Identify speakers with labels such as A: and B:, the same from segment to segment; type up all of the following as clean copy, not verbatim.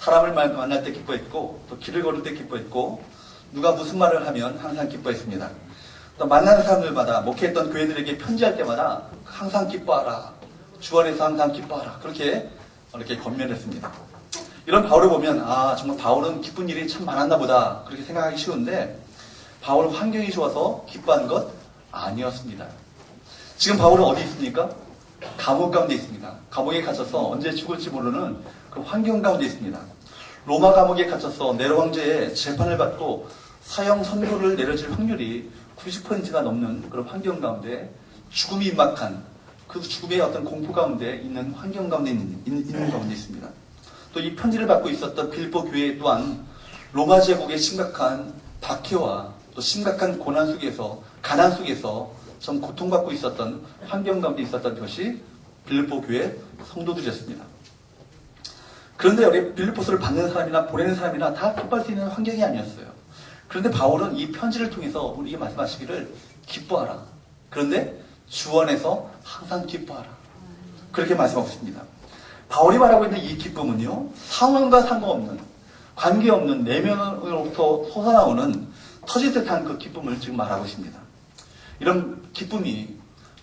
A: 사람을 만날 때 기뻐했고, 또 길을 걸을 때 기뻐했고, 누가 무슨 말을 하면 항상 기뻐했습니다. 또 만나는 사람들마다, 목회했던 교회들에게 편지할 때마다 항상 기뻐하라, 주 안에서 항상 기뻐하라, 그렇게 권면했습니다. 이런 바울을 보면 정말 바울은 기쁜 일이 참 많았나 보다, 그렇게 생각하기 쉬운데 바울은 환경이 좋아서 기뻐한 것 아니었습니다. 지금 바울은 어디 있습니까? 감옥 가운데 있습니다. 감옥에 갇혀서 언제 죽을지 모르는 그 환경 가운데 있습니다. 로마 감옥에 갇혀서 네로 황제의 재판을 받고 사형 선고를 내려질 확률이 90%가 넘는 그런 환경 가운데 죽음이 임박한 그 죽음의 어떤 공포 가운데 있는 환경 가운데 있는 가운데 있습니다. 또 이 편지를 받고 있었던 빌보 교회 또한 로마 제국의 심각한 박해와 또 심각한 고난 속에서 가난 속에서 좀 고통받고 있었던 환경 가운데 있었던 것이 빌립보 교회 성도들이었습니다. 그런데 우리 빌립보서를 받는 사람이나 보내는 사람이나 다 기뻐할 수 있는 환경이 아니었어요. 그런데 바울은 이 편지를 통해서 우리에게 말씀하시기를 기뻐하라. 그런데 주 안에서 항상 기뻐하라. 그렇게 말씀하고 있습니다. 바울이 말하고 있는 이 기쁨은요, 상황과 상관없는, 관계없는 내면으로부터 솟아나오는 터질 듯한 그 기쁨을 지금 말하고 있습니다. 이런 기쁨이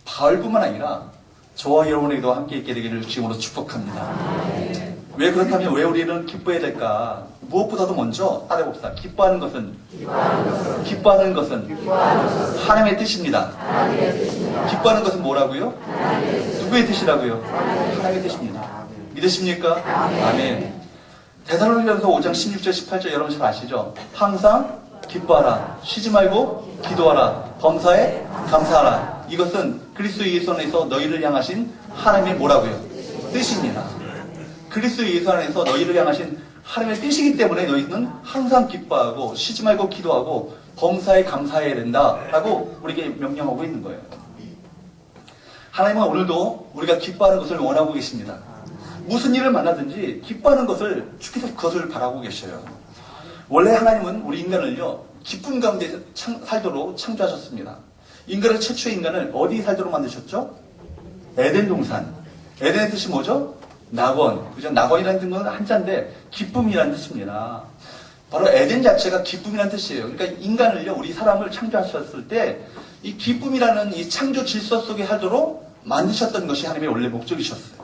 A: 바울뿐만 아니라 저와 여러분에게도 함께 있게 되기를 주님으로 축복합니다. 왜 그렇다면 왜 우리는 기뻐해야 될까? 무엇보다도 먼저 따라해봅시다. 기뻐하는 것은 하나님의 뜻입니다. 기뻐하는 것은 뭐라고요? 누구의 뜻이라고요? 하나님의 뜻입니다. 믿으십니까? 아멘. 데살로니가서 5장 16절 18절 여러분 잘 아시죠? 항상 기뻐하라. 쉬지 말고 기도하라. 범사에 감사하라. 이것은 그리스도 예수 안에서 너희를 향하신 하나님의 뭐라고요? 뜻입니다. 그리스도 예수 안에서 너희를 향하신 하나님의 뜻이기 때문에 너희는 항상 기뻐하고 쉬지 말고 기도하고 범사에 감사해야 된다라고 우리에게 명령하고 있는 거예요. 하나님은 오늘도 우리가 기뻐하는 것을 원하고 계십니다. 무슨 일을 만나든지 기뻐하는 것을 주께서 그것을 바라고 계셔요. 원래 하나님은 우리 인간을요, 기쁨 가운데 살도록 창조하셨습니다. 인간을 최초의 인간을 어디 살도록 만드셨죠? 에덴 동산. 에덴의 뜻이 뭐죠? 낙원. 그죠? 낙원이라는 건 한자인데 기쁨이라는 뜻입니다. 바로 에덴 자체가 기쁨이라는 뜻이에요. 그러니까 인간을요, 우리 사람을 창조하셨을 때 이 기쁨이라는 이 창조 질서 속에 살도록 만드셨던 것이 하나님의 원래 목적이셨어요.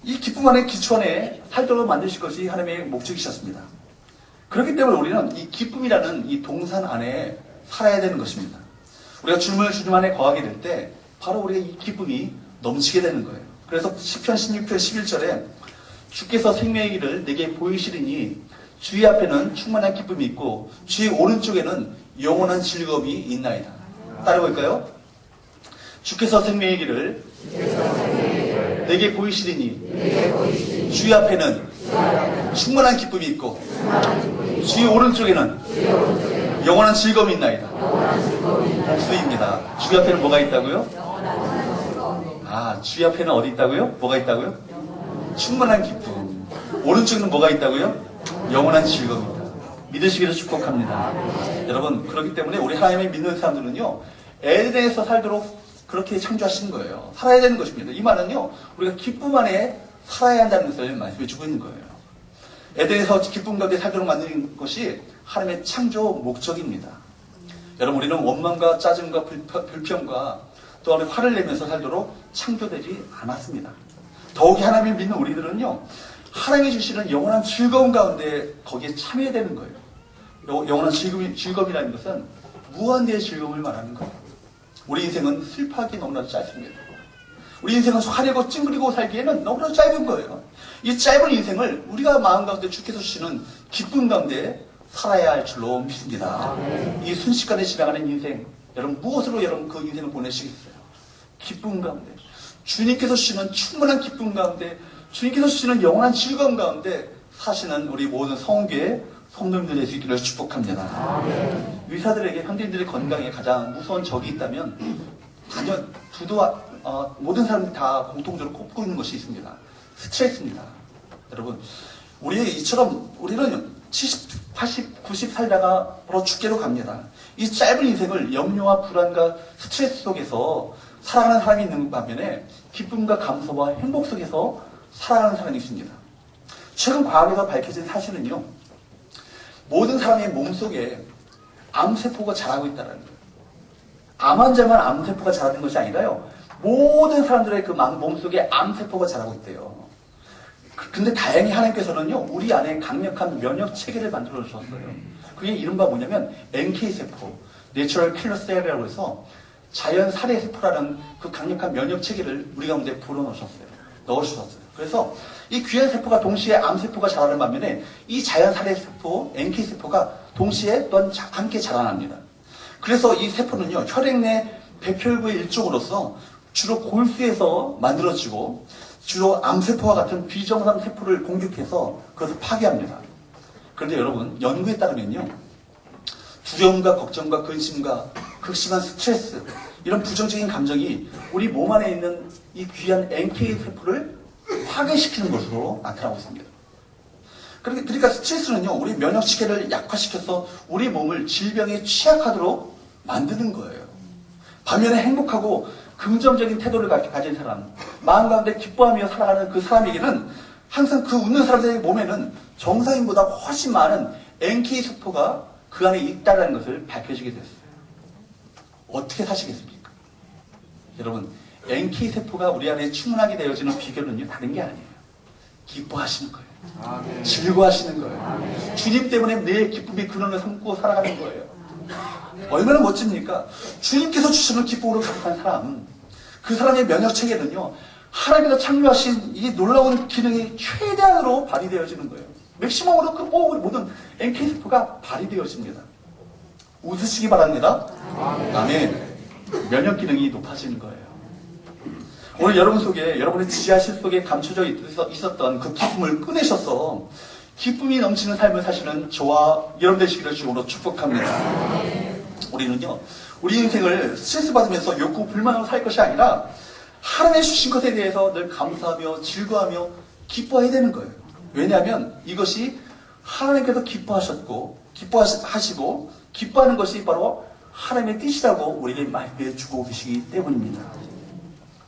A: 이 기쁨 안에 기초 안에 살도록 만드실 것이 하나님의 목적이셨습니다. 그렇기 때문에 우리는 이 기쁨이라는 이 동산 안에 살아야 되는 것입니다. 우리가 주님 안에 거하게 될 때 바로 우리가 이 기쁨이 넘치게 되는 거예요. 그래서 시편 16편 11절에 주께서 생명의 길을 내게 보이시리니 주의 앞에는 충만한 기쁨이 있고 주의 오른쪽에는 영원한 즐거움이 있나이다. 따라볼까요? 주께서 생명의 길을 내게 보이시리니 주의 앞에는 충만한 기쁨이 있고 주의 오른쪽에는 영원한 즐거움이 있나이다. 복수입니다. 주의 앞에는 뭐가 있다고요? 주의 앞에는 어디 있다고요? 뭐가 있다고요? 충만한 기쁨. 오른쪽에는 뭐가 있다고요? 영원한 즐거움이다. 믿으시기를 축복합니다. 여러분, 그렇기 때문에 우리 하나님을 믿는 사람들은요, 에덴에서 살도록 그렇게 창조하신 거예요. 살아야 되는 것입니다. 이 말은요, 우리가 기쁨 안에 살아야 한다는 것을 말씀해 주고 있는 거예요. 에덴에서 기쁨 가운데 살도록 만든 것이 하나님의 창조 목적입니다. 여러분, 우리는 원망과 짜증과 불평과 또한 화를 내면서 살도록 창조되지 않았습니다. 더욱이 하나님을 믿는 우리들은요, 하나님이 주시는 영원한 즐거움 가운데 거기에 참여해야 되는 거예요. 영원한 즐거움이라는 것은 무한대의 즐거움을 말하는 거예요. 우리 인생은 슬퍼하기 너무나도 짧습니다. 우리 인생은 화내고 찡그리고 살기에는 너무나도 짧은 거예요. 이 짧은 인생을 우리가 마음 가운데 주께서 주시는 기쁨 가운데 살아야 할 줄로 믿습니다. 이 순식간에 지나가는 인생, 여러분 무엇으로 여러분 그 인생을 보내시겠어요? 기쁨 가운데, 주님께서 주시는 충분한 기쁨 가운데, 주님께서 주시는 영원한 즐거움 가운데 사시는 우리 모든 성교의 성도님들 될 수 있기를 축복합니다. 의사들에게 현대인들의 건강에 가장 무서운 적이 있다면 단연 모든 사람들이 다 공통적으로 꼽고 있는 것이 있습니다. 스트레스입니다. 여러분, 우리는 70, 80, 90 살다가 바로 죽게로 갑니다. 이 짧은 인생을 염려와 불안과 스트레스 속에서 살아가는 사람이 있는 반면에 기쁨과 감사와 행복 속에서 살아가는 사람이 있습니다. 최근 과학에서 밝혀진 사실은요, 모든 사람의 몸속에 암세포가 자라고 있다는 거예요. 암 환자만 암세포가 자라는 것이 아니라요, 모든 사람들의 그 몸속에 암세포가 자라고 있대요. 근데 다행히 하나님께서는요, 우리 안에 강력한 면역 체계를 만들어 주셨어요. 그게 이른바 뭐냐면 NK세포, 내추럴 킬러 셀이라고 해서 자연 살해 세포라는 그 강력한 면역 체계를 우리 가운데 불어넣으셨어요. 넣어주셨어요. 그래서 이 귀한 세포가 동시에 암세포가 자라는 반면에 이 자연 살해 세포, NK세포가 동시에 또한 함께 자라납니다. 그래서 이 세포는요, 혈액 내 백혈구의 일종으로서 주로 골수에서 만들어지고 주로 암세포와 같은 비정상 세포를 공격해서 그것을 파괴합니다. 그런데 여러분, 연구에 따르면요, 두려움과 걱정과 근심과 극심한 스트레스, 이런 부정적인 감정이 우리 몸 안에 있는 이 귀한 NK세포를 파괴시키는 것으로 나타나고 있습니다. 그러니까 스트레스는요, 우리 면역체계를 약화시켜서 우리 몸을 질병에 취약하도록 만드는 거예요. 반면에 행복하고 긍정적인 태도를 가진 사람, 마음 가운데 기뻐하며 살아가는 그 사람에게는 항상 그 웃는 사람들의 몸에는 정상인보다 훨씬 많은 NK세포가 그 안에 있다는 것을 밝혀지게 됐어요. 어떻게 사시겠습니까? 여러분, NK세포가 우리 안에 충분하게 되어지는 비결은요, 다른 게 아니에요. 기뻐하시는 거예요. 아멘. 즐거워하시는 거예요. 아멘. 주님 때문에 내 기쁨의 근원을 삼고 살아가는 거예요. 얼마나 멋집니까? 주님께서 주시는 기쁨으로 가득한 사람, 그 사람의 면역체계는요, 하나님께서 창조하신 이 놀라운 기능이 최대한으로 발휘되어지는 거예요. 맥시멈으로 그 모든 NK세포가 발휘되어집니다. 웃으시기 바랍니다. 아멘. 면역 기능이 높아지는 거예요. 오늘 여러분 속에, 여러분의 지하실 속에 감춰져 있었던 그 기쁨을 꺼내셔서 기쁨이 넘치는 삶을 사시는 저와 여러분 되시기를 주로 축복합니다. 우리는요, 우리 인생을 스트레스 받으면서 욕구 불만으로 살 것이 아니라 하나님의 주신 것에 대해서 늘 감사하며 즐거워하며 기뻐해야 되는 거예요. 왜냐하면 이것이 하나님께서 기뻐하셨고 기뻐하시고 기뻐하는 것이 바로 하나님의 뜻이라고 우리에게 말씀해 주고 계시기 때문입니다.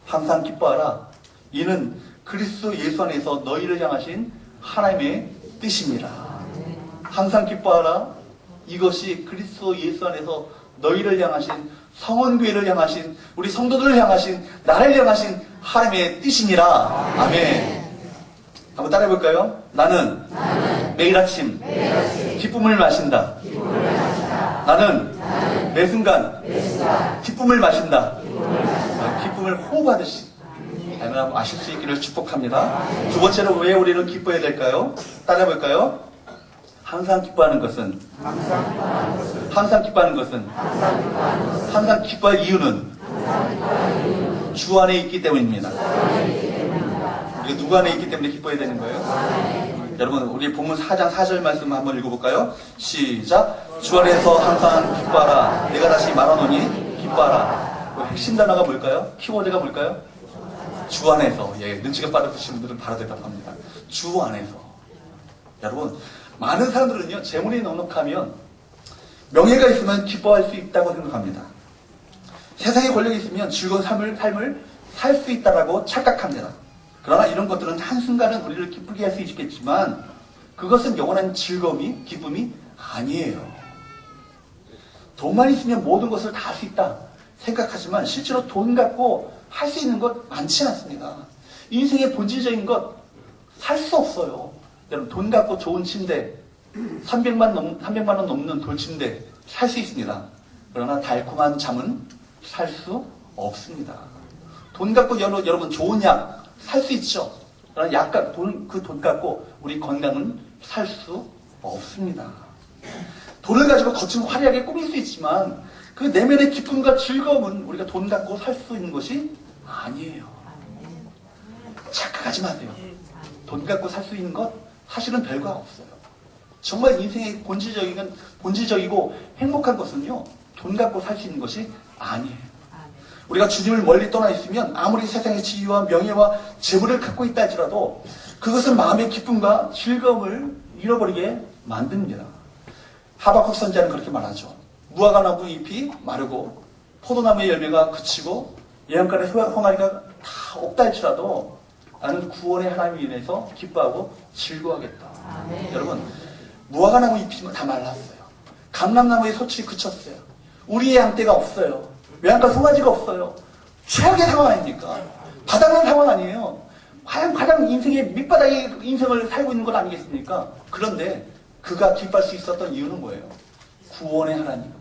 A: 항상 기뻐하라. 이는 그리스도 예수 안에서 너희를 향하신 하나님의 뜻입니다. 항상 기뻐하라. 이것이 그리스도 예수 안에서 너희를 향하신, 성원교회를 향하신, 우리 성도들을 향하신, 나를 향하신 하나님의 뜻이니라. 아멘. 한번 따라해볼까요? 나는 매일 아침 기쁨을 마신다. 나는 매 순간 기쁨을 마신다. 기쁨을 호흡하듯이 아멘, 마실 수 있기를 축복합니다. 두 번째로 왜 우리는 기뻐해야 될까요? 따라해볼까요? 항상 기뻐하는 것은 항상 기뻐할 이유는 주 안에 있기 때문입니다. 우리가 누구 안에 있기 때문에 기뻐해야 되는 거예요? 여러분, 우리 본문 4장 4절 말씀 한번 읽어볼까요? 시작. 주 안에서 항상 기뻐하라. 내가 다시 말하노니 기뻐하라. 핵심 단어가 뭘까요? 키워드가 뭘까요? 주 안에서. 예, 눈치가 빠르신 분들은 바로 대답합니다. 주 안에서. 여러분, 많은 사람들은요, 재물이 넉넉하면, 명예가 있으면 기뻐할 수 있다고 생각합니다. 세상에 권력이 있으면 즐거운 삶을 살 수 있다고 착각합니다. 그러나 이런 것들은 한순간은 우리를 기쁘게 할 수 있겠지만, 그것은 영원한 즐거움이, 기쁨이 아니에요. 돈만 있으면 모든 것을 다 할 수 있다 생각하지만, 실제로 돈 갖고 할 수 있는 것 많지 않습니다. 인생의 본질적인 것 살 수 없어요. 여러분, 돈 갖고 좋은 침대, 300만 원 넘는 돌침대 살 수 있습니다. 그러나 달콤한 잠은 살 수 없습니다. 돈 갖고 여러분 좋은 약 살 수 있죠. 그러나 그 돈 갖고 우리 건강은 살 수 없습니다. 돈을 가지고 겉은 화려하게 꾸밀 수 있지만 그 내면의 기쁨과 즐거움은 우리가 돈 갖고 살 수 있는 것이 아니에요. 착각하지 마세요. 돈 갖고 살 수 있는 것 사실은 별거 없어요. 정말 인생의 본질적이고 행복한 것은요, 돈 갖고 살 수 있는 것이 아니에요. 우리가 주님을 멀리 떠나 있으면 아무리 세상의 지위와 명예와 재물을 갖고 있다 할지라도 그것은 마음의 기쁨과 즐거움을 잃어버리게 만듭니다. 하박국 선지자는 그렇게 말하죠. 무화과나무 잎이 마르고 포도나무의 열매가 그치고 예언간의 홍아리가 다 없다 할지라도 나는 구원의 하나님을 인해서 기뻐하고 즐거워하겠다. 여러분, 무화과나무 잎이 다 말랐어요. 감람나무의 소출이 그쳤어요. 우리의 양떼가 없어요. 외양간 송아지가 없어요. 최악의 상황 아닙니까? 바닥난 상황 아니에요. 가장 인생의 밑바닥의 인생을 살고 있는 것 아니겠습니까? 그런데 그가 기뻐할 수 있었던 이유는 뭐예요? 구원의 하나님.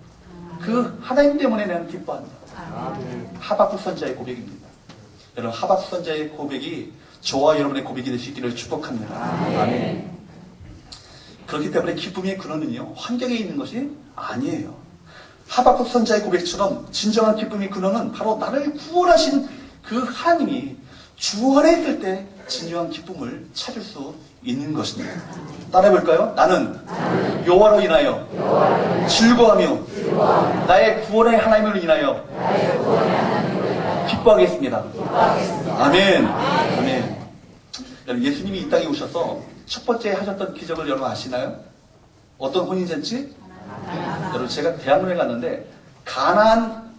A: 그 하나님 때문에 나는 기뻐한다. 하박국 선자의 고백입니다. 여러분, 하박국 선자의 고백이 저와 여러분의 고백이 될 수 있기를 축복합니다. 아멘. 그렇기 때문에 기쁨의 근원은요, 환경에 있는 것이 아니에요. 하박국 선자의 고백처럼 진정한 기쁨의 근원은 바로 나를 구원하신 그 하나님이 주 안에 있을 때 진정한 기쁨을 찾을 수 있는 것입니다. 따라해볼까요? 나는 여호와로 인하여 즐거워하며 나의 구원의 하나님을 인하여 기뻐하겠습니다. 아멘. 아멘. 여러분, 예수님이 이 땅에 오셔서 첫 번째 하셨던 기적을 여러분 아시나요? 어떤 혼인잔치? 여러분, 제가 대학로에 갔는데 가나안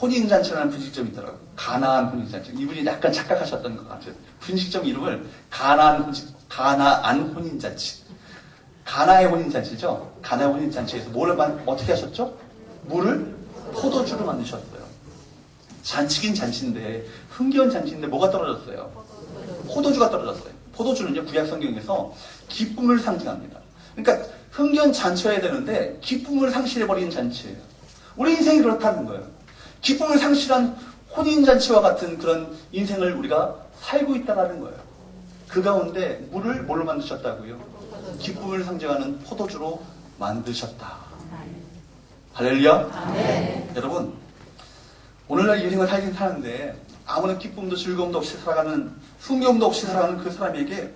A: 혼인잔치라는 분식점이 있더라고요. 가나안 혼인잔치. 이분이 약간 착각하셨던 것 같아요. 분식점 이름을 가나안 혼인잔치. 가나의 혼인잔치죠. 가나의 혼인잔치에서 어떻게 하셨죠? 물을 포도주로 만드셨어요. 잔치긴 잔치인데, 흥겨운 잔치인데 뭐가 떨어졌어요? 포도주가 떨어졌어요. 포도주는요, 구약 성경에서 기쁨을 상징합니다. 그러니까 흥겨운 잔치여야 되는데 기쁨을 상실해버리는 잔치예요. 우리 인생이 그렇다는 거예요. 기쁨을 상실한 혼인잔치와 같은 그런 인생을 우리가 살고 있다는 거예요. 그 가운데 물을 뭘로 만드셨다고요? 기쁨을 상징하는 포도주로 만드셨다. 할렐루야. 네. 여러분, 오늘날 인생을 살긴 사는데 아무런 기쁨도 즐거움도 없이 살아가는, 순경도 없이 살아가는 그 사람에게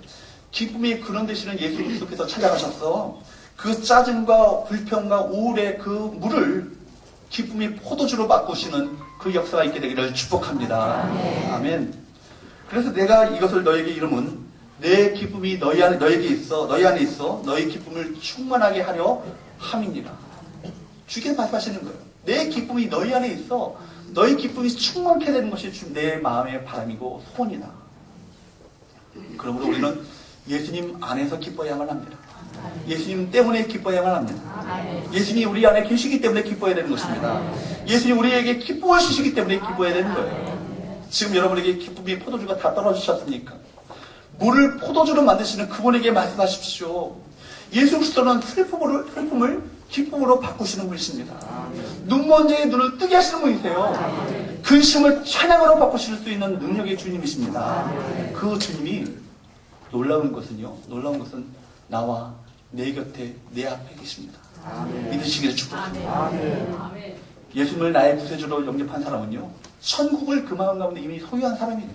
A: 기쁨이 근원 되시는 예수 그리스도께서 찾아가셔서 그 짜증과 불평과 우울의 그 물을 기쁨이 포도주로 바꾸시는 그 역사가 있게 되기를 축복합니다. 아멘. 그래서 내가 이것을 너에게 이름은 내 기쁨이 너희 안에 있어 너희 기쁨을 충만하게 하려 함이니라. 주께서 말씀하시는 거예요. 내 기쁨이 너희 안에 있어 너희 기쁨이 충만케 되는 것이 내 마음의 바람이고 소원이다. 그러므로 우리는 예수님 안에서 기뻐야만 합니다. 예수님 때문에 기뻐야만 합니다. 예수님이 우리 안에 계시기 때문에 기뻐해야 되는 것입니다. 예수님이 우리에게 기쁨을 주시기 때문에 기뻐해야 되는 거예요. 지금 여러분에게 기쁨이 포도주가 다 떨어지셨습니까? 물을 포도주로 만드시는 그분에게 말씀하십시오. 예수 그리스도는 슬픔을 기쁨으로 바꾸시는 분이십니다. 눈먼 자의 눈을 뜨게 하시는 분이세요. 근심을 찬양으로 바꾸실 수 있는 능력의 주님이십니다. 그 주님이 놀라운 것은 나와 내 곁에 내 앞에 계십니다. 믿으시기를 축복합니다. 예수님을 나의 구세주로 영접한 사람은요, 천국을 그 마음 가운데 이미 소유한 사람이에요.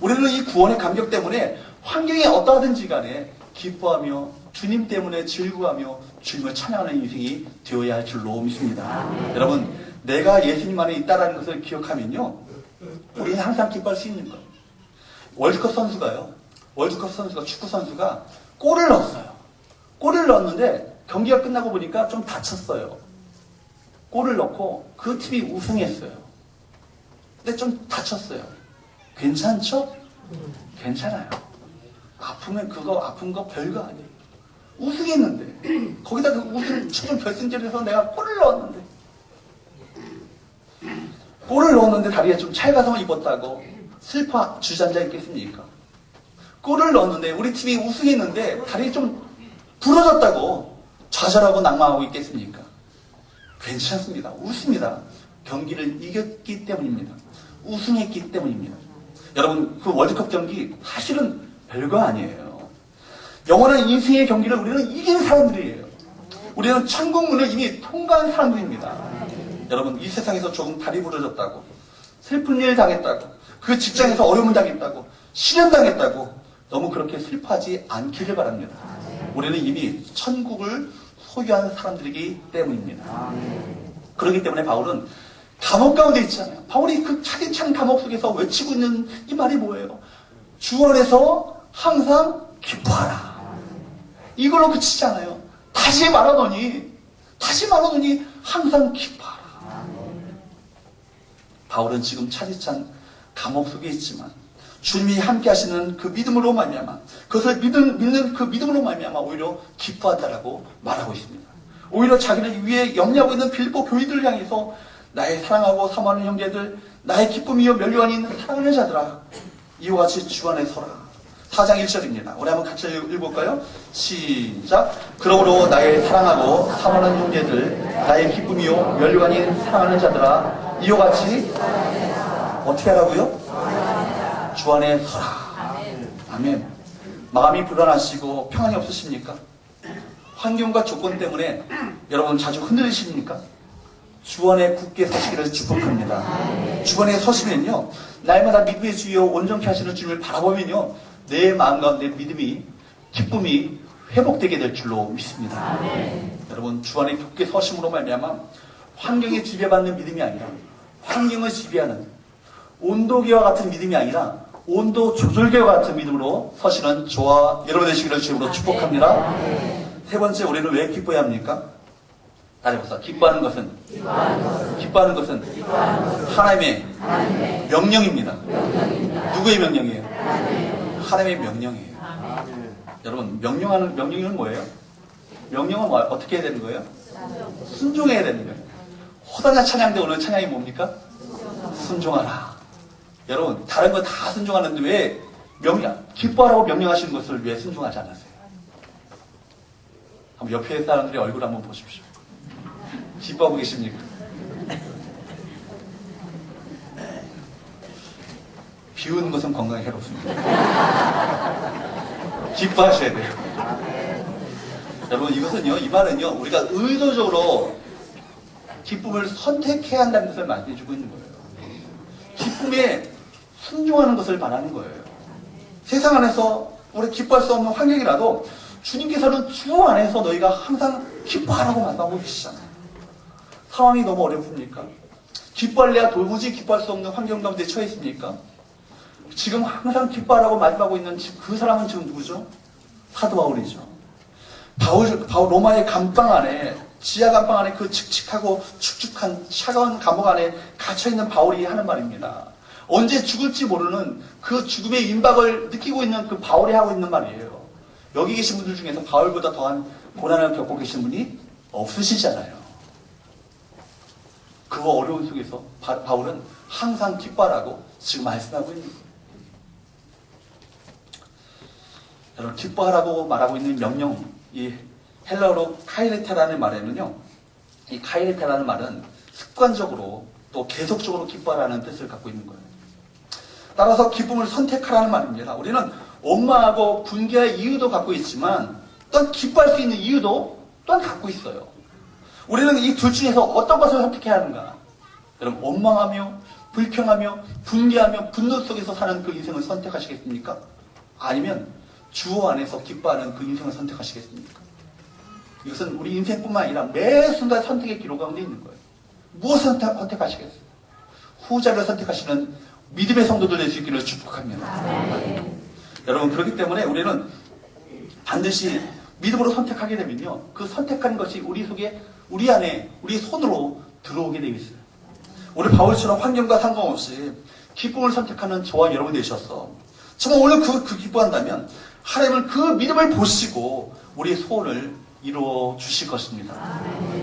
A: 우리는 이 구원의 감격 때문에 환경이 어떠하든지 간에 기뻐하며 주님 때문에 즐거워하며 주님을 찬양하는 인생이 되어야 할 줄로 믿습니다. 여러분, 내가 예수님 안에 있다는 것을 기억하면요, 우리는 항상 기뻐할 수 있는 거예요. 월드컵 선수가 축구 선수가 골을 넣었어요. 골을 넣었는데 경기가 끝나고 보니까 좀 다쳤어요. 골을 넣고 그 팀이 우승했어요. 근데 좀 다쳤어요. 괜찮죠? 괜찮아요. 아픈 거 별거 아니에요. 우승했는데 거기다 그 우승 최종 결승전에서 내가 골을 넣었는데 다리에 좀 찰가성을 입었다고 슬퍼 주저앉아 있겠습니까? 골을 넣었는데 우리 팀이 우승했는데 다리에 좀 부러졌다고 좌절하고 낙망하고 있겠습니까? 괜찮습니다. 웃습니다. 경기를 이겼기 때문입니다. 우승했기 때문입니다. 여러분, 그 월드컵 경기 사실은 별거 아니에요. 영원한 인생의 경기를 우리는 이긴 사람들이에요. 우리는 천국 문을 이미 통과한 사람들입니다. 여러분, 이 세상에서 조금 다리 부러졌다고, 슬픈 일 당했다고, 그 직장에서 어려움을 당했다고, 시련 당했다고 너무 그렇게 슬퍼하지 않기를 바랍니다. 우리는 이미 천국을 소유한 사람들이기 때문입니다. 그렇기 때문에 바울은 감옥 가운데 있잖아요. 바울이 그 차디찬 감옥 속에서 외치고 있는 이 말이 뭐예요? 주 안에서 항상 기뻐하라. 이걸로 그치지 않아요. 다시 말하더니 항상 기뻐하라. 바울은 지금 차디찬 감옥 속에 있지만 주님이 함께 하시는 그 믿음으로 말미암아, 그것을 믿는 그 믿음으로 말미암아 오히려 기뻐한다라고 말하고 있습니다. 오히려 자기를 위해 염려하고 있는 빌립보 교인들을 향해서 나의 사랑하고 사모하는 형제들, 나의 기쁨이요 면류관이 있는 사랑하는 자들아, 이와 같이 주 안에 서라. 4장 1절입니다. 우리 한번 같이 읽어볼까요? 시작. 그러므로 나의 사랑하고 사모하는 형제들, 나의 기쁨이요 면류관이 있는 사랑하는 자들아, 이와 같이 어떻게 하라고요? 주 안에 서라. 아멘. 마음이 불안하시고 평안이 없으십니까? 환경과 조건 때문에 여러분 자주 흔들리십니까? 주 안에 굳게 서시기를 축복합니다. 주 안에 서시면요, 날마다 믿음의 주여 온전케 하시는 주님을 바라보면요, 내 마음 가운데 믿음이, 기쁨이 회복되게 될 줄로 믿습니다. 여러분 주 안에 굳게 서심으로 말미암아 환경에 지배받는 믿음이 아니라 환경을 지배하는 온도계와 같은 믿음이 아니라 온도 조절계와 같은 믿음으로 서시는 저와 여러분 되시기를 주님으로 축복합니다. 세 번째, 우리는 왜 기뻐해야 합니까? 다시 보세요. 기뻐하는 것은 하나님의 명령입니다. 누구의 명령이에요? 하나님의 명령이에요. 여러분, 명령은 뭐예요? 명령은 어떻게 해야 되는 거예요? 순종해야 되는 거예요. 호사나 찬양대 오늘 찬양이 뭡니까? 순종하라. 여러분, 다른 거 다 순종하는데 왜 기뻐하라고 명령하시는 것을 왜 순종하지 않았어요? 한번 옆에 사람들의 얼굴 한번 보십시오. 기뻐하고 계십니까? 비우는 것은 건강에 해롭습니다. 기뻐하셔야 돼요. 여러분, 이것은요, 이 말은요, 우리가 의도적으로 기쁨을 선택해야 한다는 것을 말해주고 있는 거예요. 기쁨에 순종하는 것을 말하는 거예요. 세상 안에서 우리 기뻐할 수 없는 환경이라도 주님께서는 주 안에서 너희가 항상 기뻐하라고 말씀하고 계시잖아요. 상황이 너무 어렵습니까? 기뻐할래야 도무지 기뻐할 수 없는 환경 가운데 처해 있습니까? 지금 항상 기뻐하라고 말씀하고 있는 그 사람은 지금 누구죠? 사도 바울이죠. 바울 로마의 감방 안에, 지하 감방 안에 그 칙칙하고 축축한 차가운 감옥 안에 갇혀있는 바울이 하는 말입니다. 언제 죽을지 모르는 그 죽음의 임박을 느끼고 있는 그 바울이 하고 있는 말이에요. 여기 계신 분들 중에서 바울보다 더한 고난을 겪고 계신 분이 없으시잖아요. 그 어려운 속에서 바울은 항상 기뻐하라고 지금 말씀하고 있는 거예요. 여러분, 기뻐하라고 말하고 있는 명령, 이 헬라어로 카이레테라는 말에는요, 이 카이레테라는 말은 습관적으로 또 계속적으로 기뻐하라는 뜻을 갖고 있는 거예요. 따라서 기쁨을 선택하라는 말입니다. 우리는 원망하고 분개할 이유도 갖고 있지만 또한 기뻐할 수 있는 이유도 또한 갖고 있어요. 우리는 이 둘 중에서 어떤 것을 선택해야 하는가? 여러분, 원망하며 불평하며 분개하며 분노 속에서 사는 그 인생을 선택하시겠습니까? 아니면 주 안에서 기뻐하는 그 인생을 선택하시겠습니까? 이것은 우리 인생뿐만 아니라 매 순간 선택의 기로 가운데 있는 거예요. 무엇을 선택하시겠어요? 후자를 선택하시는 믿음의 성도들 될 수 있기를 축복합니다. 여러분, 그렇기 때문에 우리는 반드시 믿음으로 선택하게 되면요, 그 선택하는 것이 우리 속에, 우리 안에, 우리 손으로 들어오게 되어 있어요. 우리 바울처럼 환경과 상관없이 기쁨을 선택하는 저와 여러분 되셨어. 정말 오늘 그 기뻐한다면 하나님은 그 믿음을 보시고 우리의 소원을 이루어 주실 것입니다.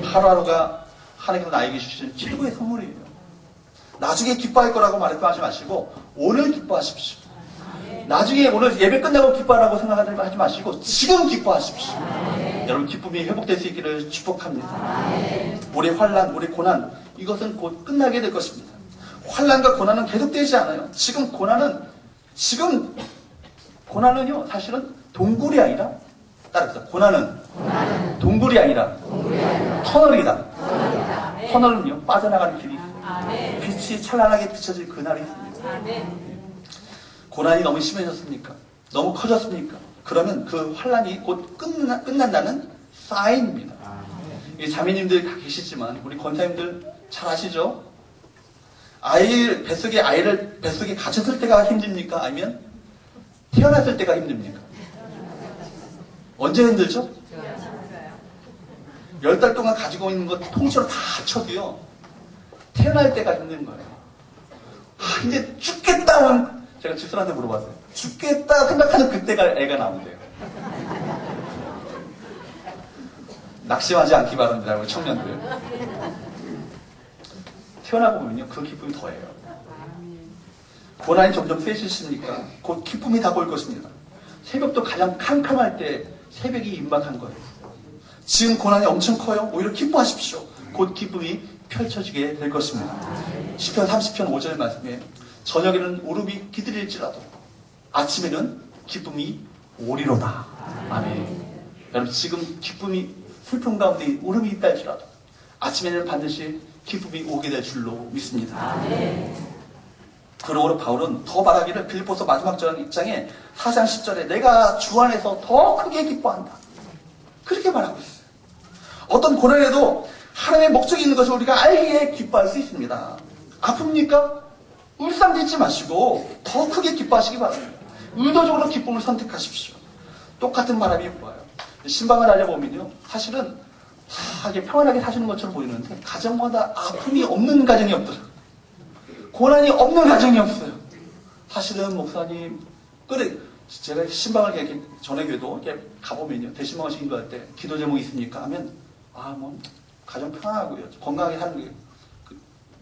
A: 하루하루가 하나님께서 나에게 주신 최고의 선물이에요. 나중에 기뻐할 거라고 말씀하지 마시고 오늘 기뻐하십시오. 나중에 오늘 예배 끝나고 기뻐하라고 생각하지 마시고 지금 기뻐하십시오. 여러분, 기쁨이 회복될 수 있기를 축복합니다. 우리 환난, 우리 고난, 이것은 곧 끝나게 될 것입니다. 환난과 고난은 계속되지 않아요. 지금 고난은요, 사실은 동굴이 아니라, 따라서 고난은 동굴이 아니라 터널이다. 터널은요, 빠져나가는 길이 있어요. 빛이 찬란하게 비춰질 그날이 있습니다. 고난이 너무 심해졌습니까? 너무 커졌습니까? 그러면 그 환난이 곧 끝난다는 사인입니다. 이 자매님들 다 계시지만 우리 권사님들 잘 아시죠? 아이를 뱃속에 갇혔을 때가 힘듭니까? 아니면 태어났을 때가 힘듭니까? 언제 힘들죠? 10달 동안 가지고 있는 것 통째로 다 합쳐도요, 태어날 때가 힘든 거예요. 이제 죽겠다는 제가 집사람한테 물어봤어요. 죽겠다 생각하는 그때가 애가 나온대요. 낙심하지 않기 바랍니다, 우리 청년들. 태어나고 보면요, 그 기쁨이 더해요. 고난이 점점 세지십니까? 곧 기쁨이 다가올 것입니다. 새벽도 가장 캄캄할 때 새벽이 임박한 거예요. 지금 고난이 엄청 커요. 오히려 기뻐하십시오. 곧 기쁨이 펼쳐지게 될 것입니다. 시편 30편 5절 말씀에 저녁에는 울음이 기다릴지라도 아침에는 기쁨이 오리로다. 아멘. 여러분, 지금 기쁨이 슬픔 가운데 울음이 있다 할지라도 아침에는 반드시 기쁨이 오게 될 줄로 믿습니다. 아멘. 그러므로 바울은 더 말하기를 빌립보서 마지막 장에 4장 10절에 내가 주 안에서 더 크게 기뻐한다. 그렇게 말하고 있어요. 어떤 고난에도 하나님의 목적이 있는 것을 우리가 알기에 기뻐할 수 있습니다. 아픕니까? 울상짓지 마시고 더 크게 기뻐하시기 바랍니다. 의도적으로 기쁨을 선택하십시오. 똑같은 바람이 불어요. 신방을 알려보면요, 사실은 이게 평안하게 사시는 것처럼 보이는데 가정마다 아픔이 없는 가정이 없더라고요. 고난이 없는 가정이 없어요. 사실은 목사님, 그래, 제가 신방을 이렇게 전에교도 이렇게 가보면요, 대신방을 인도할 때 기도 제목이 있습니까? 하면 가정 평안하고요, 건강하게 사는 게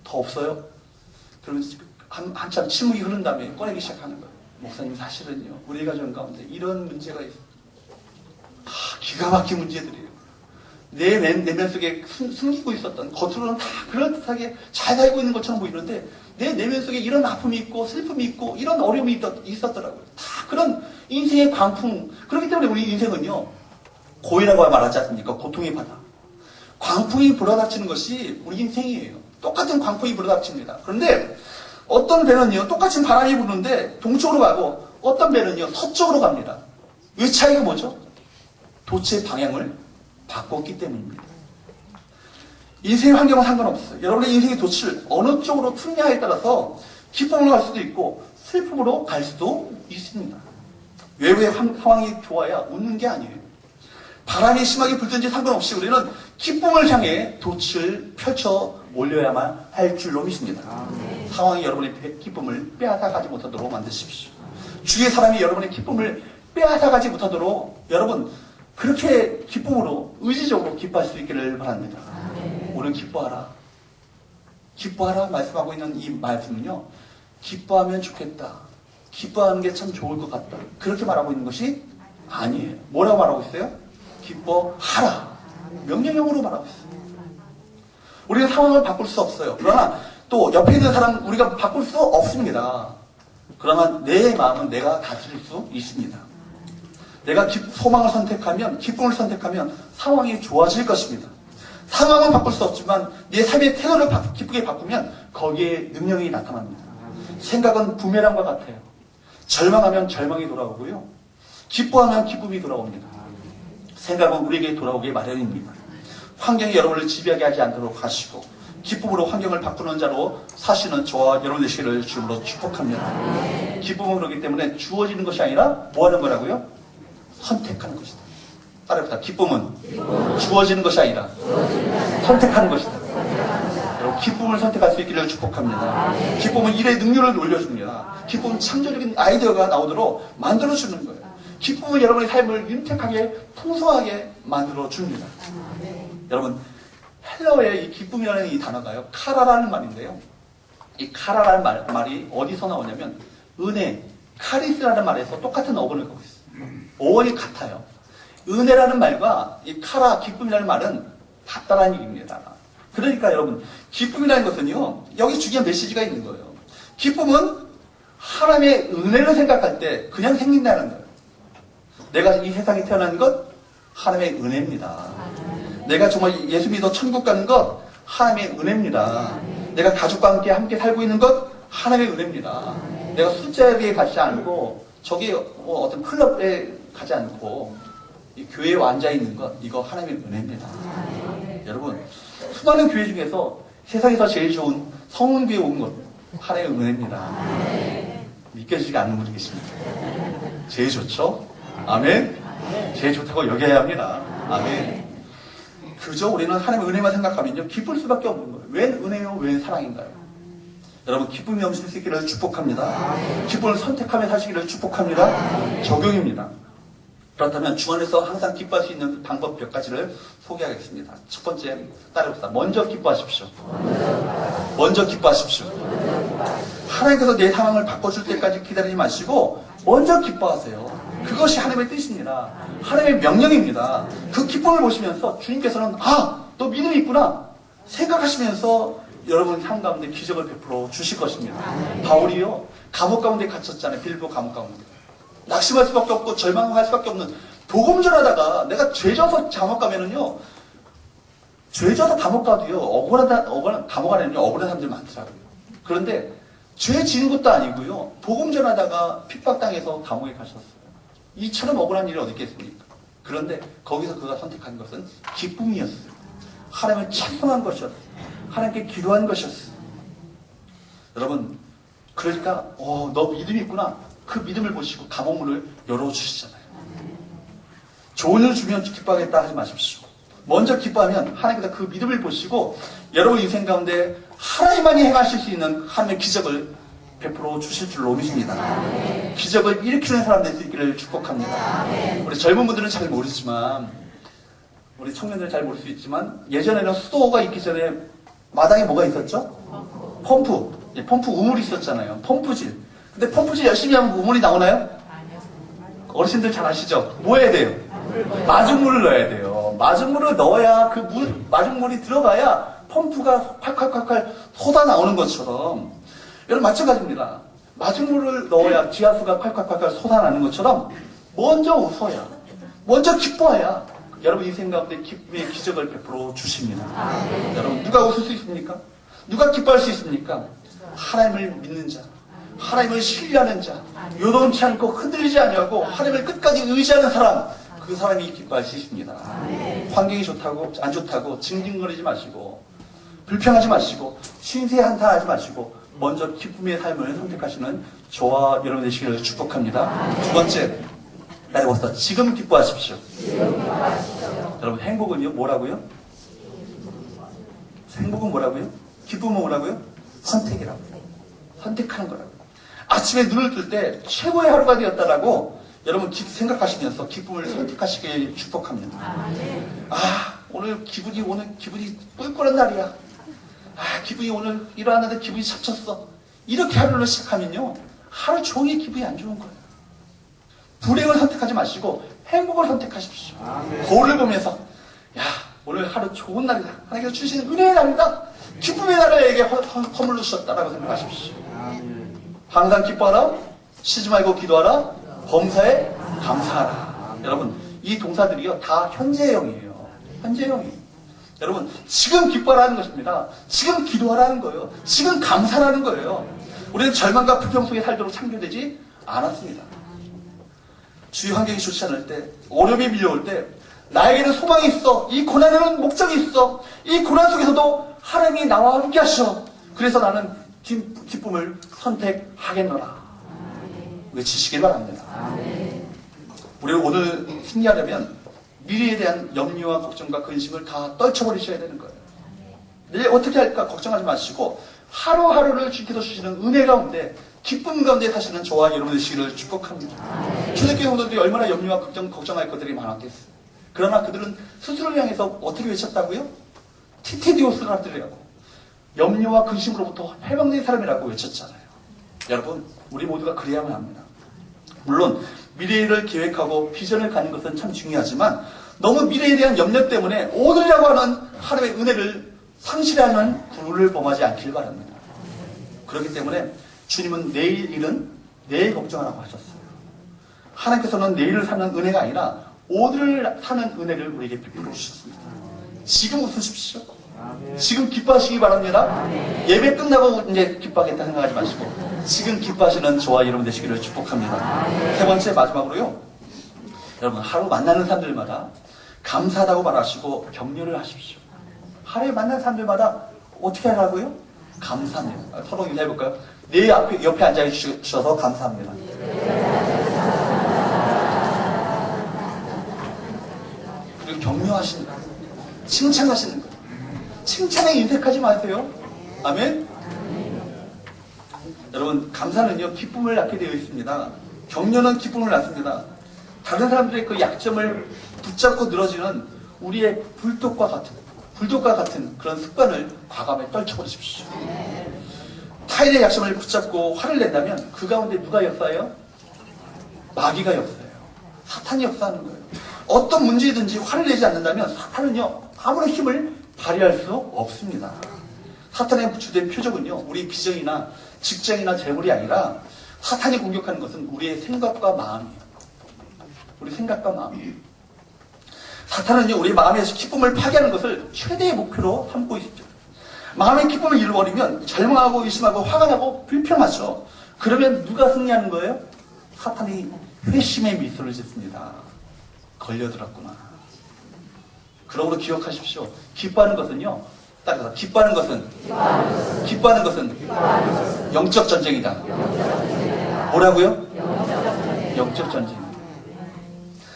A: 더 없어요. 그러면서 한참 침묵이 흐른 다음에 꺼내기 시작하는 거예요. 목사님, 사실은요, 우리 가정 가운데 이런 문제가 있어요. 기가 막힌 문제들이에요. 내 내면 속에 숨기고 있었던, 겉으로는 다 그럴듯하게 잘 살고 있는 것처럼 보이는데 내 내면 속에 이런 아픔이 있고 슬픔이 있고 이런 어려움이 있었더라고요. 다 그런 인생의 광풍. 그렇기 때문에 우리 인생은요, 고이라고 말하지 않습니까? 고통의 바다. 광풍이 불어닥치는 것이 우리 인생이에요. 똑같은 광풍이 불어닥칩니다. 그런데 어떤 배는요, 똑같은 바람이 부는데 동쪽으로 가고 어떤 배는요, 서쪽으로 갑니다. 이 차이가 뭐죠? 도체의 방향을 바꿨기 때문입니다. 인생의 환경은 상관없어요. 여러분의 인생의 도치를 어느 쪽으로 투냐에 따라서 기쁨으로 갈 수도 있고 슬픔으로 갈 수도 있습니다. 외부의 상황이 좋아야 웃는 게 아니에요. 바람이 심하게 불든지 상관없이 우리는 기쁨을 향해 돛을 펼쳐 올려야만 할 줄로 믿습니다. 상황이 여러분의 기쁨을 빼앗아가지 못하도록 만드십시오. 주위의 사람이 여러분의 기쁨을 빼앗아가지 못하도록 여러분 그렇게 기쁨으로 의지적으로 기뻐할 수 있기를 바랍니다. 오늘 기뻐하라. 기뻐하라 말씀하고 있는 이 말씀은요, 기뻐하면 좋겠다, 기뻐하는 게 참 좋을 것 같다, 그렇게 말하고 있는 것이 아니에요. 뭐라고 말하고 있어요? 기뻐하라. 명령형으로 말하고 있어요. 우리는 상황을 바꿀 수 없어요. 그러나 또 옆에 있는 사람 우리가 바꿀 수 없습니다. 그러나 내 마음은 내가 다스릴 수 있습니다. 내가 소망을 선택하면, 기쁨을 선택하면 상황이 좋아질 것입니다. 상황은 바꿀 수 없지만 내 삶의 태도를 기쁘게 바꾸면 거기에 능력이 나타납니다. 생각은 부메랑과 같아요. 절망하면 절망이 돌아오고요, 기뻐하면 기쁨이 돌아옵니다. 생각은 우리에게 돌아오기 마련입니다. 환경이 여러분을 지배하게 하지 않도록 하시고 기쁨으로 환경을 바꾸는 자로 사시는 저와 여러분 되시기를 주님으로 축복합니다. 기쁨은 그렇기 때문에 주어지는 것이 아니라 뭐 하는 거라고요? 선택하는 것이다. 따라합시다. 기쁨은 주어지는 것이 아니라 선택하는 것이다. 여러분, 기쁨을 선택할 수 있기를 축복합니다. 기쁨은 일의 능률을 올려줍니다. 기쁨은 창조적인 아이디어가 나오도록 만들어주는 거예요. 기쁨은 여러분의 삶을 윤택하게 풍성하게 만들어줍니다. 여러분, 헬라어의 이 기쁨이라는 이 단어가요, 카라라는 말인데요, 이 카라라는 말이 어디서 나오냐면 은혜, 카리스라는 말에서 똑같은 어원을 갖고 있어요. 어원이 같아요. 은혜라는 말과 이 카라, 기쁨이라는 말은 같다라는 얘기입니다. 그러니까 여러분, 기쁨이라는 것은요, 여기 중요한 메시지가 있는 거예요. 기쁨은 하나님의 은혜를 생각할 때 그냥 생긴다는 거예요. 내가 이 세상에 태어난 것 하나님의 은혜입니다. 내가 정말 예수 믿어 천국 가는 것 하나님의 은혜입니다. 내가 가족과 함께 살고 있는 것 하나님의 은혜입니다. 내가 술자리에 가지 않고 저기 어떤 클럽에 가지 않고 이 교회에 앉아 있는 것, 이거 하나님의 은혜입니다. 여러분, 수많은 교회 중에서 세상에서 제일 좋은 성은교회 온 것 하나님의 은혜입니다. 믿겨지지 않는 분이 계십니다. 제일 좋죠? 아멘. 제일 좋다고 여겨야 합니다. 아멘. 그저 우리는 하나님의 은혜만 생각하면요, 기쁠 수밖에 없는 거예요. 웬 은혜요? 웬 사랑인가요? 여러분 기쁨이 넘칠 수 있기를 축복합니다. 기쁨을 선택하며 사시기를 축복합니다. 적용입니다. 그렇다면 주 안에서 항상 기뻐할 수 있는 방법 몇 가지를 소개하겠습니다. 첫 번째, 따라해봅시다. 먼저 기뻐하십시오. 먼저 기뻐하십시오. 하나님께서 내 상황을 바꿔줄 때까지 기다리지 마시고 먼저 기뻐하세요. 그것이 하나님의 뜻입니다. 하나님의 명령입니다. 그 기쁨을 보시면서 주님께서는 너 믿음이 있구나 생각하시면서 여러분 삶 가운데 기적을 베풀어 주실 것입니다. 바울이요 감옥 가운데 갇혔잖아요. 빌보 감옥 가운데. 낙심할 수밖에 없고 절망할 수밖에 없는 복음 전하다가 내가 죄져서 감옥 가면은요 죄져서 감옥 가도요 억울한 감옥 안에는요 억울한 사람들이 많더라고요. 그런데 죄 지는 것도 아니고요 복음 전하다가 핍박당해서 감옥에 가셨어요. 이처럼 억울한 일이 어디 있겠습니까? 그런데 거기서 그가 선택한 것은 기쁨이었어요. 하나님을 찬송한 것이었어요. 하나님께 기도한 것이었어요. 여러분 그러니까 너 믿음이 있구나. 그 믿음을 보시고 감옥문을 열어주시잖아요. 좋은 일 주면 기뻐하겠다 하지 마십시오. 먼저 기뻐하면 하나님께서 그 믿음을 보시고 여러분 인생 가운데 하나님만이 행하실 수 있는 하나님의 기적을 베풀어 주실 줄로 믿습니다. 기적을 일으키는 사람 될 수 있기를 축복합니다. 우리 젊은 분들은 잘 모르지만 우리 청년들은 잘 모를 수 있지만 예전에는 수도가 있기 전에 마당에 뭐가 있었죠? 펌프 우물이 있었잖아요. 펌프질. 근데 펌프질 열심히 하면 우물이 나오나요? 아니요. 어르신들 잘 아시죠? 뭐 해야 돼요? 마중물을 넣어야 돼요. 마중물을 넣어야 그 마중물이 들어가야 펌프가 콸콸콸콸 쏟아 나오는 것처럼 여러분 마찬가지입니다. 마중물을 넣어야 지하수가 콸콸콸콸 쏟아나는 것처럼 먼저 웃어야 먼저 기뻐해야 여러분 인생 가운데 기쁨의 기적을 베풀어 주십니다. 여러분 누가 웃을 수 있습니까? 누가 기뻐할 수 있습니까? 하나님을 믿는 자, 하나님을 신뢰하는 자, 요동치 않고 흔들리지 아니하고 하나님을 끝까지 의지하는 사람, 그 사람이 기뻐할 수 있습니다. 환경이 좋다고 안 좋다고 징징거리지 마시고 불평하지 마시고 신세한탄하지 마시고 먼저 기쁨의 삶을 선택하시는 저와 여러분 되시기를 축복합니다. 두 번째, 따라해봅시다. 지금 기뻐하십시오. 여러분 행복은요 뭐라고요? 행복은 뭐라고요? 기쁨은 뭐라고요? 선택이라고요. 선택하는 거라고요. 아침에 눈을 뜰 때 최고의 하루가 되었다라고 여러분 생각하시면서 기쁨을 선택하시길 축복합니다. 오늘 기분이 꿀꿀한 날이야. 기분이 오늘 일어났는데 기분이 잡쳤어. 이렇게 하루를 시작하면요 하루 종일 기분이 안 좋은 거예요. 불행을 선택하지 마시고 행복을 선택하십시오. 거울을 보면서 오늘 하루 좋은 날이다. 하나님께서 주시는 은혜의 날이다. 기쁨의 날을 내게 허물러 주셨다라고 생각하십시오. 항상 기뻐하라. 쉬지 말고 기도하라. 범사에 감사하라. 여러분 이 동사들이요 다 현재형이에요. 현재형이에요. 여러분 지금 기뻐하라는 것입니다. 지금 기도하라는 거예요. 지금 감사하라는 거예요. 우리는 절망과 불평 속에 살도록 창조되지 않았습니다. 주위 환경이 좋지 않을 때, 어려움이 밀려올 때 나에게는 소망이 있어. 이 고난에는 목적이 있어. 이 고난 속에서도 하나님이 나와 함께 하셔. 그래서 나는 기쁨을 선택하겠노라. 외치시길 바랍니다. 우리 오늘 승리하려면 미래에 대한 염려와 걱정과 근심을 다 떨쳐버리셔야 되는 거예요. 내일 어떻게 할까 걱정하지 마시고 하루하루를 주께서 주시는 은혜 가운데 기쁨 가운데 사시는 저와 여러분 되시기를 축복합니다. 초대교회 성도들이 얼마나 염려와 걱정할 것들이 많았겠어요. 그러나 그들은 스스로를 향해서 어떻게 외쳤다고요? 티티디오스라더라고. 염려와 근심으로부터 해방된 사람이라고 외쳤잖아요. 여러분 우리 모두가 그래야만 합니다. 물론 미래를 계획하고 비전을 가는 것은 참 중요하지만 너무 미래에 대한 염려 때문에 오늘이라고 하는 하나님의 은혜를 상실하는 불을 범하지 않길 바랍니다. 그렇기 때문에 주님은 내일 일은 내일 걱정하라고 하셨어요. 하나님께서는 내일을 사는 은혜가 아니라 오늘을 사는 은혜를 우리에게 베풀어 주셨습니다. 지금 웃으십시오. 지금 기뻐하시기 바랍니다. 예배 끝나고 이제 기뻐하겠다 생각하지 마시고 지금 기뻐하시는 저와 여러분 되시기를 축복합니다. 세 번째 마지막으로요. 여러분 하루 만나는 사람들마다 감사하다고 말하시고 격려를 하십시오. 하루에 만나는 사람들마다 어떻게 하라고요? 감사합니다. 서로 인사해볼까요? 내 옆에 앉아주셔서 감사합니다. 그리고 격려하시는 거예요. 칭찬하시는 거예요. 칭찬에 인색하지 마세요. 아멘? 여러분, 감사는요, 기쁨을 낳게 되어 있습니다. 격려는 기쁨을 낳습니다. 다른 사람들의 그 약점을 붙잡고 늘어지는 우리의 불독과 같은 그런 습관을 과감히 떨쳐버리십시오. 타인의 약점을 붙잡고 화를 낸다면 그 가운데 누가 역사해요? 마귀가 역사해요. 사탄이 역사하는 거예요. 어떤 문제든지 화를 내지 않는다면 사탄은요, 아무런 힘을 발휘할 수 없습니다. 사탄의 주된 표적은요, 우리 비전이나 직장이나 재물이 아니라 사탄이 공격하는 것은 우리의 생각과 마음이에요. 우리 생각과 마음이에요. 사탄은요, 우리 마음에서 기쁨을 파괴하는 것을 최대의 목표로 삼고 있죠. 마음의 기쁨을 잃어버리면 절망하고 의심하고 화가 나고 불평하죠. 그러면 누가 승리하는 거예요? 사탄이 회심의 미소를 짓습니다. 걸려들었구나. 그러므로 기억하십시오. 기뻐하는 것은요, 따라서 기뻐하는 것은 영적 전쟁이다. 뭐라고요? 영적 전쟁.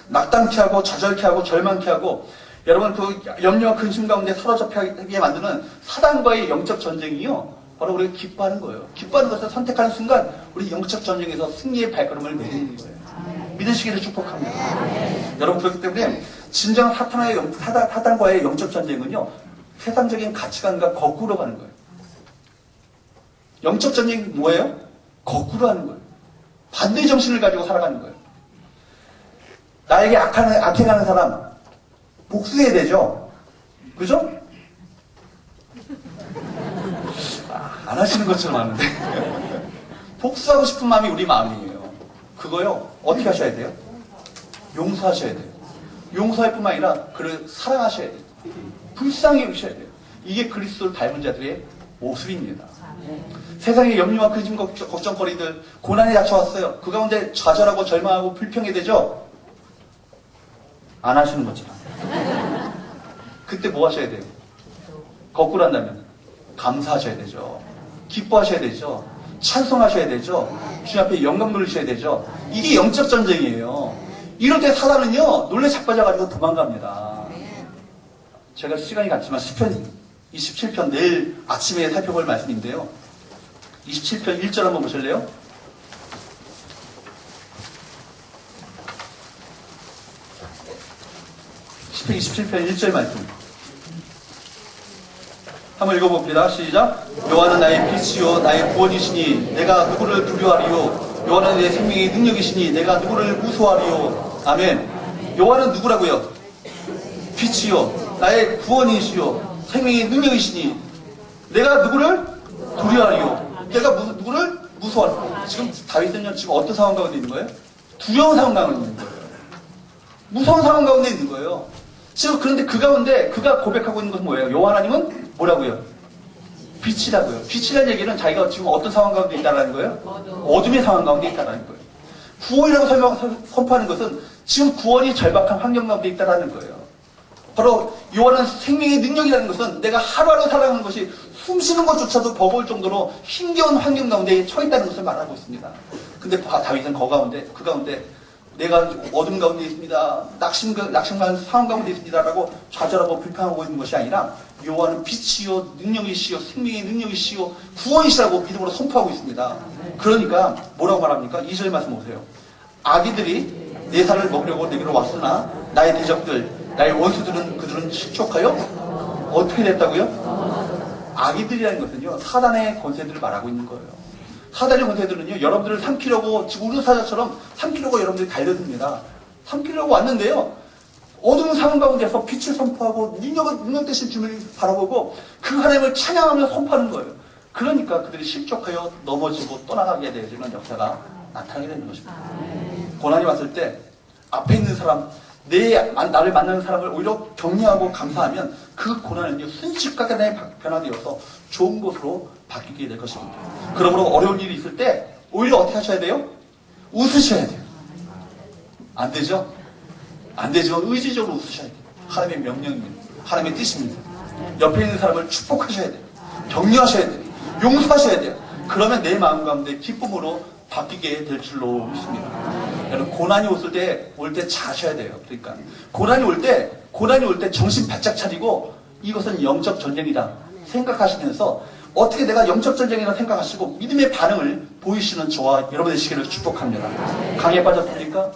A: 낙담케 하고 좌절케 하고 절망케 하고 여러분 그 염려와 근심 가운데 사로잡히게 만드는 사단과의 영적 전쟁이요, 바로 우리가 기뻐하는 거예요. 기뻐하는 것을 선택하는 순간 우리 영적 전쟁에서 승리의 발걸음을 내딛는 거예요. 믿으시기를 축복합니다. 여러분, 그렇기 때문에 진정 사단과의 영적 전쟁은요, 세상적인 가치관과 거꾸로 가는 거예요. 영적 전쟁이 뭐예요? 거꾸로 하는 거예요. 반대 정신을 가지고 살아가는 거예요. 나에게 악행하는 사람 복수해야 되죠. 그죠? 안 하시는 것처럼 하는데 복수하고 싶은 마음이 우리 마음이에요. 그거요, 어떻게 하셔야 돼요? 용서하셔야 돼요. 용서할 뿐만 아니라 그를 사랑하셔야 돼요. 불쌍히 여기셔야 돼요. 이게 그리스도를 닮은 자들의 모습입니다. 세상의 염려와 근심 걱정거리들, 고난이 닥쳐왔어요. 그 가운데 좌절하고 절망하고 불평해야 되죠? 안 하시는 것처럼. 그때 뭐 하셔야 돼요? 거꾸로 한다면 감사하셔야 되죠. 기뻐하셔야 되죠. 찬송하셔야 되죠. 주님 앞에 영광 돌리셔야 되죠. 이게 영적 전쟁이에요. 이럴 때 사단은요, 놀래 자빠져가지고 도망갑니다. 제가 시간이 갔지만 시편 27편 내일 아침에 살펴볼 말씀인데요. 27편 1절 한번 보실래요? 시편 27편 1절 말씀 한번 읽어봅니다. 시작. 여호와는 나의 빛이요 나의 구원이시니 내가 누구를 두려워하리요. 여호와는 내 생명의 능력이시니 내가 누구를 무서워하리요. 아멘. 여호와는 누구라고요? 빛이요 나의 구원이시요 생명의 능력이시니 내가 누구를 두려워하리요. 내가 누구를 무서워하리요. 지금 다윗은요, 지금 어떤 상황 가운데 있는 거예요? 두려운 상황 가운데 있는 거예요. 무서운 상황 가운데 있는 거예요. 지금 그런데 그 가운데 그가 고백하고 있는 것은 뭐예요? 여호와 하나님은 뭐라고요? 빛이라고요. 빛이라는 얘기는 자기가 지금 어떤 상황 가운데 있다는 거예요? 어둠의 상황 가운데 있다는 거예요. 구원이라고 선포하는 것은 지금 구원이 절박한 환경 가운데 있다는 거예요. 바로 여호와는 생명의 능력이라는 것은 내가 하루하루 살아가는 것이 숨쉬는 것조차도 버거울 정도로 힘겨운 환경 가운데 처해 있다는 것을 말하고 있습니다. 근데 다윗은 그 가운데 내가 어둠 가운데 있습니다. 낙심한 상황 가운데 있습니다라고 좌절하고 불평하고 있는 것이 아니라 여호와는 빛이요 능력이시요 생명의 능력이시요 구원이시라고 믿음으로 선포하고 있습니다. 그러니까 뭐라고 말합니까? 2절 말씀 보세요. 아기들이 내 살을 먹으려고 내게로 왔으나 나의 대적들 나의 원수들은 그들은 실족하여 어떻게 됐다고요? 아기들이라는 것은요, 사단의 권세들을 말하고 있는 거예요. 사단의 권세들은요, 여러분들을 삼키려고 지금 우르사자처럼 삼키려고 여러분들이 달려듭니다. 삼키려고 왔는데요, 어두운 상황 가운데서 빛을 선포하고 능력 되신 주님을 바라보고 그 하나님을 찬양하며 선포하는 거예요. 그러니까 그들이 실족하여 넘어지고 떠나가게 되는 역사가 나타나게 되는 것입니다. 고난이 왔을 때 앞에 있는 사람, 나를 만나는 사람을 오히려 격려하고 감사하면 그 고난은요, 순식간에 변화되어서 좋은 것으로 바뀌게 될 것입니다. 그러므로 어려운 일이 있을 때 오히려 어떻게 하셔야 돼요? 웃으셔야 돼요. 안 되죠? 안 되죠. 의지적으로 웃으셔야 돼요. 하나님의 명령입니다. 하나님의 뜻입니다. 옆에 있는 사람을 축복하셔야 돼요. 격려하셔야 돼요. 용서하셔야 돼요. 그러면 내 마음 가운데 기쁨으로 바뀌게 될 줄로 믿습니다. 여러분, 고난이 올 때 자셔야 돼요. 그러니까 고난이 올 때 정신 바짝 차리고 이것은 영적 전쟁이다 생각하시면서 어떻게 내가 영적 전쟁이라 생각하시고 믿음의 반응을 보이시는 저와 여러분 되시기를 축복합니다. 강에 빠졌습니까?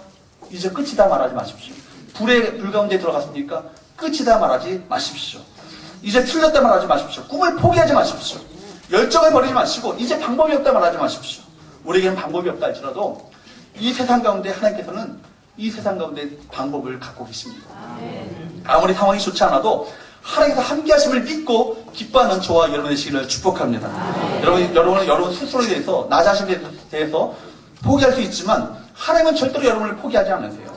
A: 이제 끝이다 말하지 마십시오. 불 가운데 들어갔습니까? 끝이다 말하지 마십시오. 이제 틀렸다 말하지 마십시오. 꿈을 포기하지 마십시오. 열정을 버리지 마시고 이제 방법이 없다 말하지 마십시오. 우리에게는 방법이 없다 할지라도 이 세상 가운데 하나님께서는 이 세상 가운데 방법을 갖고 계십니다. 아무리 상황이 좋지 않아도 하나님께서 함께 하심을 믿고 기뻐하는 저와 여러분 되시기를 축복합니다. 여러분 스스로에 대해서 나 자신에 대해서 포기할 수 있지만 하나님은 절대로 여러분을 포기하지 않으세요.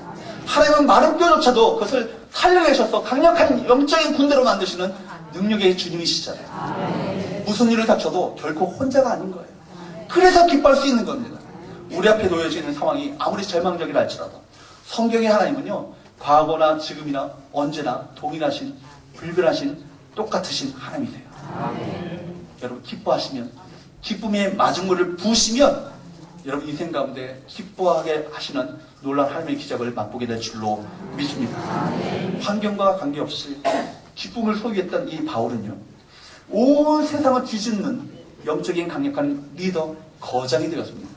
A: 하나님은 마른 뼈조차도 그것을 살려내셔서 강력한 영적인 군대로 만드시는 능력의 주님이시잖아요. 무슨 일을 닥쳐도 결코 혼자가 아닌 거예요. 그래서 기뻐할 수 있는 겁니다. 우리 앞에 놓여져 있는 상황이 아무리 절망적이라 할지라도 성경의 하나님은요, 과거나 지금이나 언제나 동일하신, 불변하신, 똑같으신 하나님이세요. 여러분 기뻐하시면, 기쁨의 마중물을 부으시면 여러분 인생 가운데 기뻐하게 하시는 놀라운 하나님의 기적을 맛보게 될 줄로 믿습니다. 환경과 관계없이 기쁨을 소유했던 이 바울은요, 온 세상을 뒤집는 영적인 강력한 리더, 거장이 되었습니다.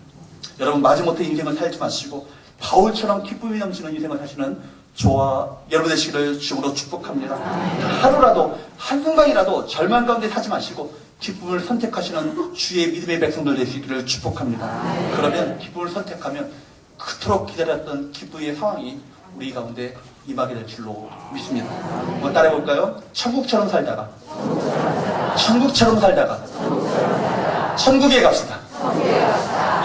A: 여러분 마지못해 인생을 살지 마시고 바울처럼 기쁨이 넘치는 인생을 사시는 저와 여러분 되시기를 주으로 축복합니다. 하루라도 한순간이라도 절망 가운데 사지 마시고 기쁨을 선택하시는 주의 믿음의 백성들 되시기를 축복합니다. 그러면 기쁨을 선택하면 그토록 기다렸던 기쁨의 상황이 우리 가운데 임하게 될 줄로 믿습니다. 한번 따라해볼까요? 천국처럼 살다가 천국에 갑시다.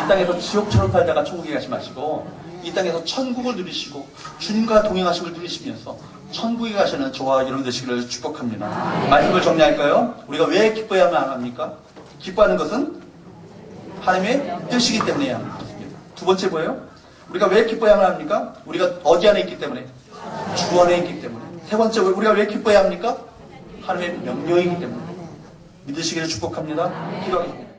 A: 이 땅에서 지옥처럼 살다가 천국에 가지 마시고 이 땅에서 천국을 누리시고 주님과 동행하심을 누리시면서 천국에 가시는 저와 여러분 되시기를 축복합니다. 말씀을 정리할까요? 우리가 왜 기뻐해야만 합니까? 기뻐하는 것은 하나님의 뜻이기 때문에 합니다. 두 번째 뭐예요? 우리가 왜 기뻐해야만 합니까? 우리가 어디 안에 있기 때문에? 주 안에 있기 때문에. 세 번째, 우리가 왜 기뻐해야 합니까? 하나님의 명령이기 때문에. 믿으시기를 축복합니다. 기도하겠습니다.